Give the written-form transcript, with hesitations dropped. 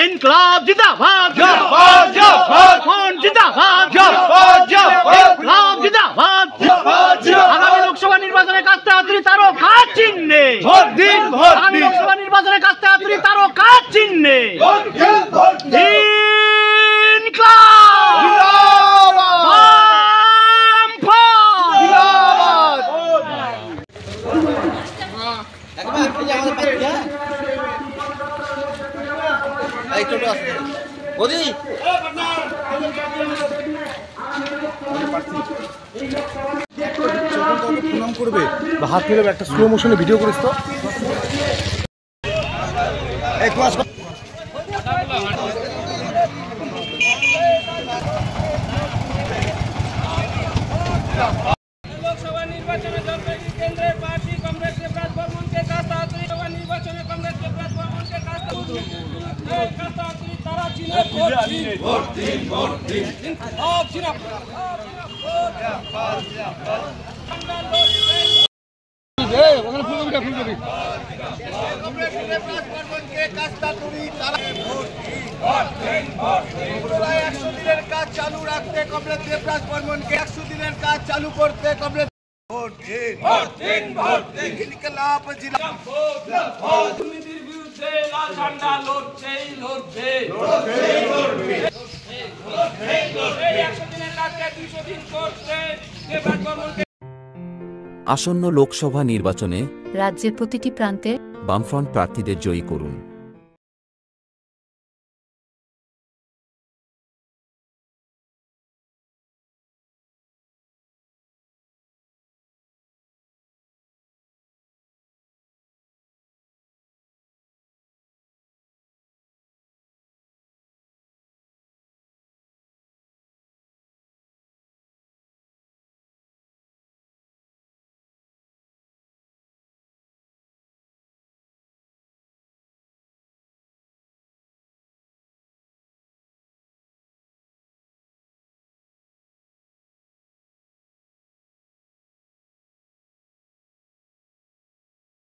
इनकलाब जिंदाबाद, जिंदाबाद, जिंदाबाद, जिंदाबाद, इनकलाब जिंदाबाद। आगामी लोकसभा निर्वाचনে কাস্তে হাতুড়ি তারকা চিহ্নে ভোট দিন, আগামী লোকসভা নির্বাচনে কাস্তে হাতুড়ি তারকা চিহ্নে ইনকলাব প্রণাম করবে বা হাত মিলাবে একটা স্লো মোশনে ভিডিও করিস তো। লোকসভা নির্বাচনে জলপাইগুড়ি কেন্দ্রের প্রার্থী কমরেড দেবরাজ বর্মনকে কাস্তে হাতুড়ি, লোকসভা নির্বাচনে কমরেড দেবরাজ বর্মনকে কাস্তে হাতুড়ি তারা চিনে ভোট দিন, ভোট দিন, ভোট দিন, ইনকলাব জিন্দাবাদ। চালু রাখতে কমরেড দেবরাজ বর্মনকে 100 দিনের কাজ চালু করতে কমরেড ভোট দিন, ভোট দিন, ভোট দিন, ইনকলাব জিন্দাবাদ। দুর্নীতির বিরুদ্ধে লাল ঝান্ডা লড়ছেই লড়বে, লড়ছেই লড়বে, লড়ছেই লড়বে। 100 দিনের কাজকে 200 দিন করতে দেবরাজ বর্মনকে। আসন্ন লোকসভা নির্বাচনে রাজ্যের প্রতিটি প্রান্তে বামফ্রন্ট প্রার্থীদের জয়ী করুন।